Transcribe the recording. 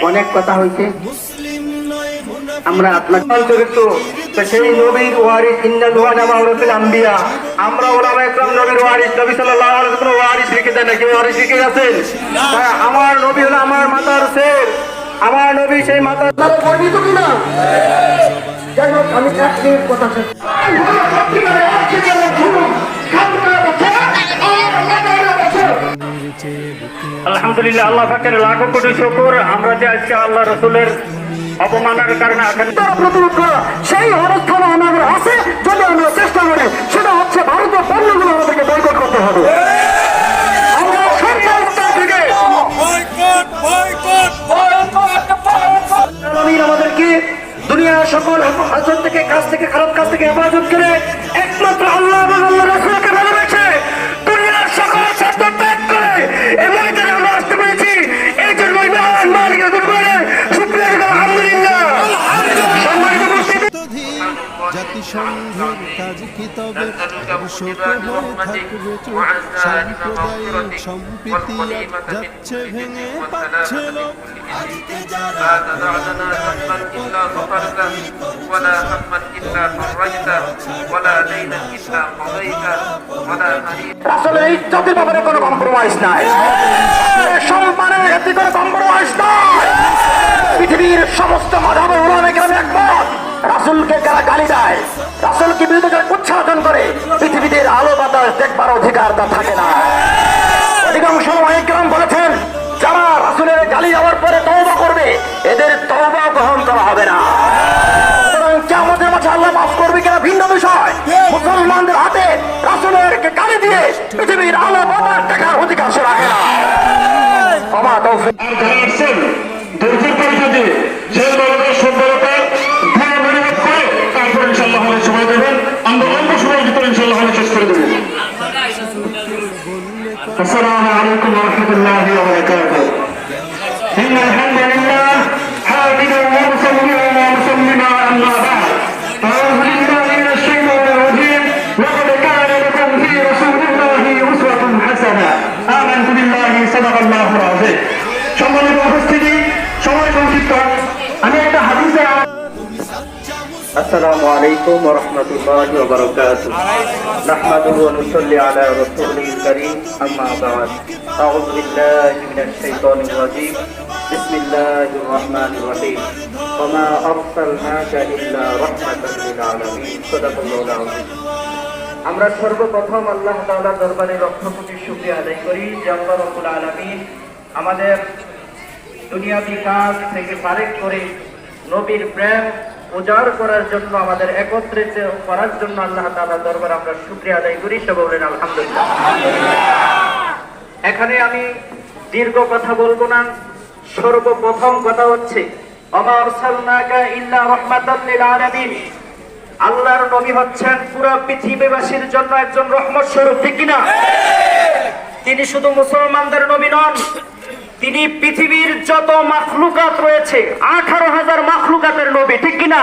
অনেক কথা হয়েছে, আমরা আপনার সেই নবীর ওয়ারিস ইন্নাল ওয়ারাসাতুল আম্বিয়া, আমরা ওলামায়ে কেরাম নবীর ওয়ারিস, নবী সাল্লাল্লাহু আলাইহি ওয়াসাল্লাম ওয়ারিস রেখে দেন নাকি ওয়ারিস রেখে গেছেন? আমার নবী হলো আমার মাতার শের, আমার নবী সেই মাতার দ্বারা গর্বিত কিনা? যাই হোক, আমি এক মিনিট কথা শেষ। আলহামদুলিল্লাহ, আল্লাহ পাকের লাখো কোটি শুকর, আমরা যে আজকে আল্লাহ রাসূলের অপমানের কারণে প্রতিরোধ করা সেই অবস্থান আমাদের আছে। যদি আমরা চেষ্টা করি, সেটা হচ্ছে ভারতীয় পণ্যগুলো আমাদেরকে বয়কট করতে হবে। আমাদেরকে দুনিয়ার সকল হাসন থেকে, কাজ থেকে, খারাপ কাজ থেকে হেফাজত করে একমাত্র আল্লাহ এবং আল্লাহ রাসূলকে ভালোবেসে দুনিয়ার সকল স্বার্থ ত্যাগ করে এই ময়দানে আমরা আসতে পেরেছি। এই জন্যই মহান মালিকের দরবারে শুকরিয়া জানাই। আলহামদুলিল্লাহ। সম্মানিত উপস্থিতি, জাতিসংঘের কাজ কি তবে শোক হয়ে থাকবে চোখ, সাম্প্রদায়িক সম্প্রীতি যাচ্ছে ভেঙে পাচ্ছে লোক। রাসূলের ইজ্জতের ব্যাপারে কোনো কম্প্রোমাইজ নাই, সম্মানের ক্ষেত্রে কোনো কম্প্রোমাইজ নাই। পৃথিবীর সমস্ত মাযহাবের উলামায়ে কেরাম একমত, রাসূলকে যারা গালি দেয়, রাসূলকে বিরুদ্ধে যারা উচ্চারণ করে, পৃথিবীতে আলো বাতাস দেখবার অধিকার তার থাকে না। অধিকাংশ উলামায়ে কেরাম বলেছেন, যারা রাসূলের গালি দেওয়ার পরে তওবা করবে, এদের তওবা গ্রহণ করা হবে না। কিয়ামতের মাঠে আল্লাহ মাফ করবে কিনা ভিন্ন বিষয়। মুসলমানদের হাতে রাসূলের গালি দিয়ে পৃথিবীর আলো বাতাস দেখার অধিকার সে রাখে না। আমার তৌফিক আর যারা আসছেন দুর্যোগ পরিষদে সেই দলের সুন্দরতা ধ্যান মনোযোগ করে তারপর ইনশাআল্লাহ আমাদের সময় দেবেন। আমরা অল্প সময়ের ভিতরে ইনশাআল্লাহ আমি শেষ করে দেব। আসসালামু আলাইকুম ওয়া রাহমাতুল্লাহি ওয়া বারাকাতুহু। ইন্নাল হামদুলিল্লাহ হামিদান ওয়া মুসাল্লিমান ওয়া মুসাল্লিমান আম্মা বা'দ। আউযু বিল্লাহি মিনাশ শাইতানির রাজীম। লাকাদ কানা লাকুম ফী রাসূলিল্লাহি উসওয়াতুন হাসানাহ। আমানতু বিল্লাহি সাদাকাল্লাহুল আযীম। সম্মানিত উপস্থিতি, সময় সংক্ষিপ্ত, আমি একটা হাদিসে আসসালামু আলাইকুম ওয়া রাহমাতুল্লাহি ওয়া বারাকাতুহু। নাহমাদুহু ওয়া নুসাল্লি আলা রাসূলিল কারীম, আম্মা বা'দ। আউযু বিল্লাহি মিনাশ শাইতানির রাজীম। বিসমিল্লাহির রাহমানির রাহিম। ওয়া মা আরসালনাকা ইল্লা রাহমাতাল লিল আলামিন। সাদাকাল্লাহুল আযীম। আমরা সর্বপ্রথম আল্লাহ তাআলার দরবারে লক্ষ কোটি শুকরিয়া আদায় করি যে আল্লাহ রাব্বুল আলামিন আমাদের দুনিয়াবি কাজ থেকে ফারেক করে নবীর প্রেম উজাড় করার জন্য, আমাদের একত্রিত করার জন্য আল্লাহ তাআলার দরবারে আমরা শুকরিয়া আদায় করি। সে বলেন আলহামদুলিল্লাহ। এখানে আমি দীর্ঘ কথা বলবো না। সর্বপ্রথম কথা হচ্ছে, ওমা আরসালনাকা ইল্লা রাহমাতাল লিল আলামিন। আল্লাহর নবী হচ্ছেন পুরো পৃথিবীবাসীর জন্য একজন রহমত স্বরূপ, ঠিক কিনা? তিনি শুধু মুসলমানদের নবী নন, তিনি পৃথিবীর যত মাখলুকাত রয়েছে 18,000 মাখলুকাতের নবী, ঠিক কিনা?